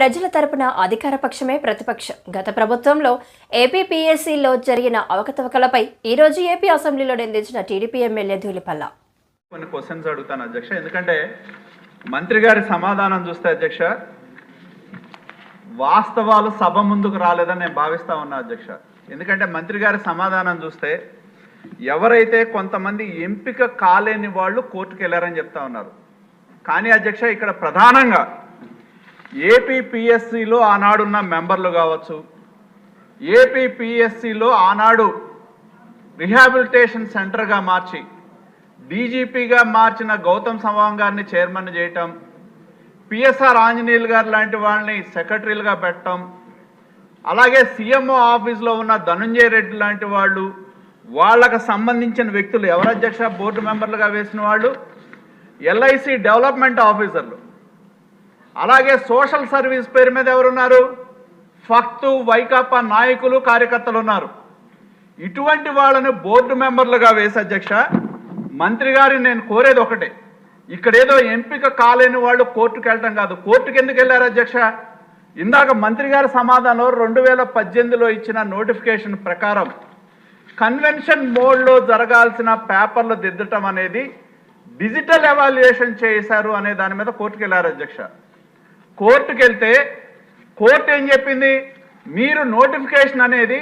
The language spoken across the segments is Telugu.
ప్రజల తరపున అధికార పక్షమే ప్రతిపక్షం. గత ప్రభుత్వంలో ఏపీపీఎస్సీలో జరిగిన అవకతవకలపై ఈరోజు ఏపీ అసెంబ్లీలో నిందించిన టీడీపీ ఎమ్మెల్యే ధూళిపల్ల. కొన్ని క్వశ్చన్స్ అడుగుతాను అధ్యక్ష, ఎందుకంటే మంత్రి గారి సమాధానం చూస్తే అధ్యక్ష వాస్తవాలు సభ ముందుకు రాలేదని నేను భావిస్తా ఉన్నా అధ్యక్ష. ఎందుకంటే మంత్రి గారి సమాధానం చూస్తే ఎవరైతే కొంతమంది ఎంపిక కాలేని వాళ్ళు కోర్టుకు వెళ్ళారని చెప్తా ఉన్నారు. కానీ అధ్యక్ష ఇక్కడ ప్రధానంగా ఏపీపీఎస్సీలో ఆనాడున్న మెంబర్లు కావచ్చు, ఏపీపీఎస్సీలో ఆనాడు రిహాబిలిటేషన్ సెంటర్గా మార్చి డీజీపీగా మార్చిన గౌతమ్ సవాంగ్ గారిని చైర్మన్ చేయటం, పిఎస్ఆర్ ఆంజనేయులు గారు లాంటి వాళ్ళని సెక్రటరీలుగా పెట్టడం, అలాగే సీఎంఓ ఆఫీస్లో ఉన్న ధనుంజయ రెడ్డి లాంటి వాళ్ళు, వాళ్ళకు సంబంధించిన వ్యక్తులు ఎవరు అధ్యక్ష బోర్డు మెంబర్లుగా వేసిన వాళ్ళు ఎల్ఐసి డెవలప్మెంట్ ఆఫీసర్లు, అలాగే సోషల్ సర్వీస్ పేరు మీద ఎవరున్నారు ఫక్తు వైకాపా నాయకులు కార్యకర్తలు ఉన్నారు. ఇటువంటి వాళ్ళని బోర్డు మెంబర్లుగా వేసి అధ్యక్ష మంత్రి గారిని నేను కోరేది ఒకటే, ఇక్కడేదో ఎంపిక కాలేని వాళ్ళు కోర్టుకు వెళ్ళటం కాదు. కోర్టుకు ఎందుకు వెళ్ళారు అధ్యక్ష? ఇందాక మంత్రి గారి సమాధానం 2018లో ఇచ్చిన నోటిఫికేషన్ ప్రకారం కన్వెన్షన్ మోడ్లో జరగాల్సిన పేపర్లు దిద్దటం అనేది డిజిటల్ ఎవాల్యుయేషన్ చేశారు అనే దాని మీద కోర్టుకు వెళ్ళారు అధ్యక్ష. కోర్టుకు వెళ్తే కోర్టు ఏం చెప్పింది, మీరు నోటిఫికేషన్ అనేది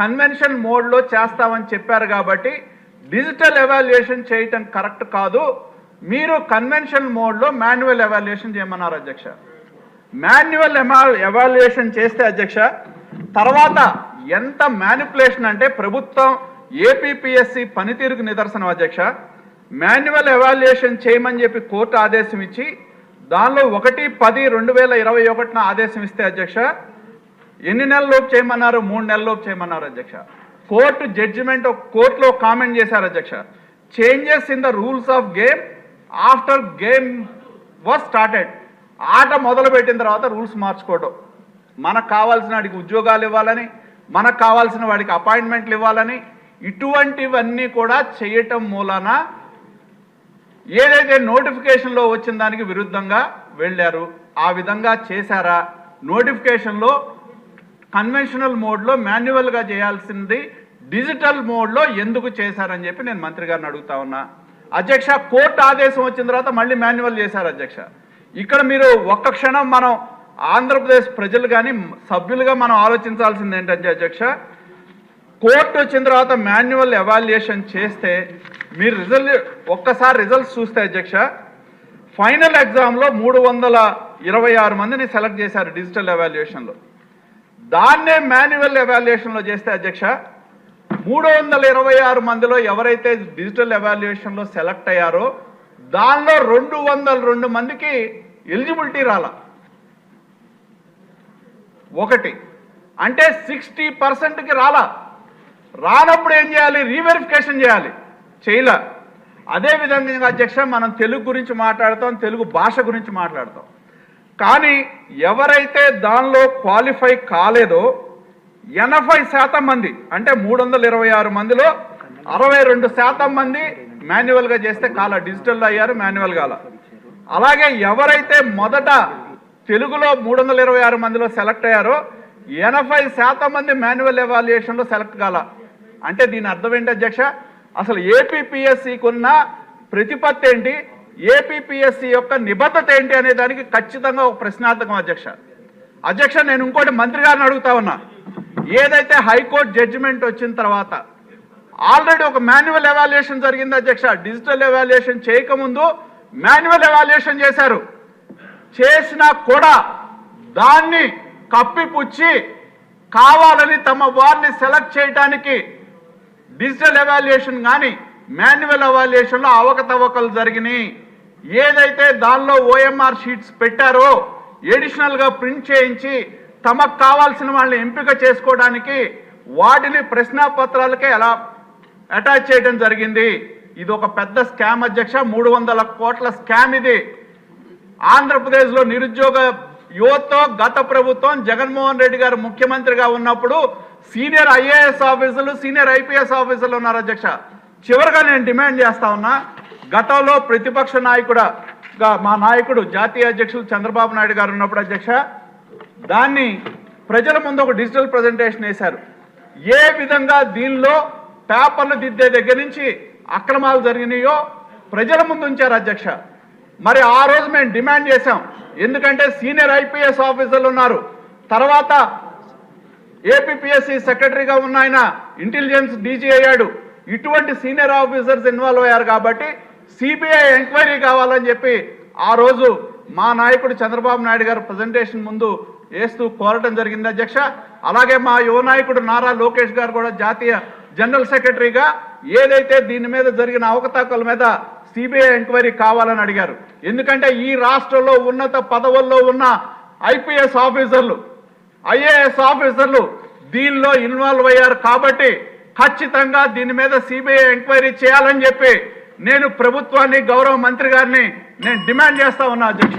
కన్వెన్షన్ మోడ్లో చేస్తామని చెప్పారు కాబట్టి డిజిటల్ ఎవాల్యుయేషన్ చేయటం కరెక్ట్ కాదు, మీరు కన్వెన్షన్ మోడ్లో మాన్యువల్ ఎవాల్యుయేషన్ చేయమన్నారు అధ్యక్ష. మాన్యువల్ ఎవాల్యుయేషన్ చేస్తే అధ్యక్ష తర్వాత ఎంత మ్యానిపులేషన్ అంటే ప్రభుత్వం ఏపీపీఎస్సీ పనితీరుకు నిదర్శనం అధ్యక్ష. మాన్యువల్ ఎవాల్యుయేషన్ చేయమని చెప్పి కోర్టు ఆదేశం ఇచ్చి దానిలో 1/10/2021 ఆదేశం ఇస్తే అధ్యక్ష ఎన్ని నెలల్లోపు చేయమన్నారు? 3 నెలల్లోపు చేయమన్నారు అధ్యక్ష. కోర్టు జడ్జిమెంట్ కోర్టులో కామెంట్ చేశారు అధ్యక్ష, changes in the rules of game after game was started. ఆట మొదలు పెట్టిన తర్వాత రూల్స్ మార్చుకోవడం, మనకు కావాల్సిన వాడికి ఉద్యోగాలు ఇవ్వాలని, మనకు కావాల్సిన వాడికి అపాయింట్మెంట్లు ఇవ్వాలని, ఇటువంటివన్నీ కూడా చేయటం మూలాన ఏదైతే నోటిఫికేషన్లో వచ్చిన దానికి విరుద్ధంగా వెళ్ళారు. ఆ విధంగా చేశారా? నోటిఫికేషన్లో కన్వెన్షనల్ మోడ్లో మాన్యువల్గా చేయాల్సింది డిజిటల్ మోడ్లో ఎందుకు చేశారని చెప్పి నేను మంత్రి గారిని అడుగుతా ఉన్నా అధ్యక్ష. కోర్టు ఆదేశం వచ్చిన తర్వాత మళ్ళీ మాన్యువల్ చేశారు అధ్యక్ష. ఇక్కడ మీరు ఒక్క క్షణం మనం ఆంధ్రప్రదేశ్ ప్రజలు కానీ సభ్యులుగా మనం ఆలోచించాల్సింది ఏంటంటే అధ్యక్ష, కోర్టు వచ్చిన తర్వాత మాన్యువల్ ఎవాల్యుయేషన్ చేస్తే మీరు ఒక్కసారి రిజల్ట్స్ చూస్తే అధ్యక్ష ఫైనల్ ఎగ్జామ్లో 326 మందిని సెలెక్ట్ చేశారు డిజిటల్ ఎవాల్యుయేషన్లో. దాన్నే మాన్యువల్ ఎవాల్యుయేషన్లో చేస్తే అధ్యక్ష 326 మందిలో ఎవరైతే డిజిటల్ ఎవాల్యుయేషన్లో సెలెక్ట్ అయ్యారో దానిలో 202 మందికి ఎలిజిబిలిటీ రాలా. ఒకటి అంటే 60%కి రానప్పుడు ఏం చేయాలి? రీవెరిఫికేషన్ చేయాలి, చేయలే. అదేవిధంగా అధ్యక్ష మనం తెలుగు గురించి మాట్లాడతాం, తెలుగు భాష గురించి మాట్లాడతాం, కానీ ఎవరైతే దానిలో క్వాలిఫై కాలేదో 80% మంది అంటే 326 మందిలో 62% మంది మాన్యువల్గా చేస్తే డిజిటల్లో అయ్యారు, మాన్యువల్ కాల. అలాగే ఎవరైతే మొదట తెలుగులో 326 మందిలో సెలెక్ట్ అయ్యారో 80% మంది మాన్యువల్ ఎవాల్యుయేషన్లో సెలెక్ట్ కాల. అంటే దీని అర్థం ఏంటి అధ్యక్ష? అసలు ఏపీపీఎస్సీకి ఉన్న ప్రతిపత్తి ఏంటి, ఏపీపీఎస్సీ యొక్క నిబద్ధత ఏంటి అనే దానికి ఖచ్చితంగా ఒక ప్రశ్నార్థకం అధ్యక్ష. నేను ఇంకోటి మంత్రి గారిని అడుగుతా ఉన్నా, ఏదైతే హైకోర్టు జడ్జిమెంట్ వచ్చిన తర్వాత ఆల్రెడీ ఒక మాన్యువల్ ఎవాల్యుయేషన్ జరిగింది అధ్యక్ష. డిజిటల్ ఎవాల్యుయేషన్ చేయకముందు మాన్యువల్ ఎవాల్యుయేషన్ చేశారు, చేసినా కూడా దాన్ని కప్పిపుచ్చి కావాలని తమ వారిని సెలెక్ట్ చేయడానికి డిజిటల్ ఎవాల్యుయేషన్ కానీ మాన్యువల్ ఎవాల్యుయేషన్లో అవకతవకలు జరిగినాయి. ఏదైతే దానిలో ఓఎంఆర్ షీట్స్ పెట్టారో ఎడిషనల్గా ప్రింట్ చేయించి తమకు కావాల్సిన వాళ్ళని ఎంపిక చేసుకోవడానికి వాటిని ప్రశ్నాపత్రాలకే ఎలా అటాచ్ చేయడం జరిగింది. ఇది ఒక పెద్ద స్కామ్ అధ్యక్ష, 300 కోట్ల స్కామ్ ఇది. ఆంధ్రప్రదేశ్లో నిరుద్యోగ యువతతో గత ప్రభుత్వం జగన్మోహన్ రెడ్డి గారు ముఖ్యమంత్రిగా ఉన్నప్పుడు సీనియర్ ఐఏఎస్ ఆఫీసర్లు, సీనియర్ ఐపీఎస్ ఆఫీసర్లు ఉన్నారు అధ్యక్ష. చివరిగా నేను డిమాండ్ చేస్తా ఉన్నా, గతంలో ప్రతిపక్ష నాయకుడుగా మా నాయకుడు జాతీయ అధ్యక్షులు చంద్రబాబు నాయుడు గారు ఉన్నప్పుడు అధ్యక్ష దాన్ని ప్రజల ముందు ఒక డిజిటల్ ప్రజెంటేషన్ వేశారు. ఏ విధంగా దీనిలో పేపర్లు దిద్దే దగ్గర నుంచి అక్రమాలు జరిగినాయో ప్రజల ముందు ఉంచారు అధ్యక్ష. మరి ఆ రోజు మేము డిమాండ్ చేశాం, ఎందుకంటే సీనియర్ ఐపీఎస్ ఆఫీసర్లు ఉన్నారు, తర్వాత ఏపీపీఎస్సీ సెక్రటరీగా ఉన్న ఆయన ఇంటెలిజెన్స్ డీజీ అయ్యాడు, ఇటువంటి సీనియర్ ఆఫీసర్స్ ఇన్వాల్వ్ అయ్యారు కాబట్టి సిబిఐ ఎంక్వైరీ కావాలని చెప్పి ఆ రోజు మా నాయకుడు చంద్రబాబు నాయుడు గారు ప్రజెంటేషన్ ముందు వేస్తూ కోరటం జరిగింది అధ్యక్ష. అలాగే మా యువ నాయకుడు నారా లోకేష్ గారు కూడా జాతీయ జనరల్ సెక్రటరీగా ఏదైతే దీని మీద జరిగిన అవకతవకల మీద సిబిఐ ఎంక్వైరీ కావాలని అడిగారు. ఎందుకంటే ఈ రాష్ట్రంలో ఉన్నత పదవుల్లో ఉన్న ఐపీఎస్ ఆఫీసర్లు, ఐఏఎస్ ఆఫీసర్లు దీనిలో ఇన్వాల్వ్ అయ్యారు కాబట్టి ఖచ్చితంగా దీని మీద సిబిఐ ఎంక్వైరీ చేయాలని చెప్పి నేను ప్రభుత్వాన్ని, గౌరవ మంత్రి గారిని నేను డిమాండ్ చేస్తా ఉన్నా అధ్యక్ష.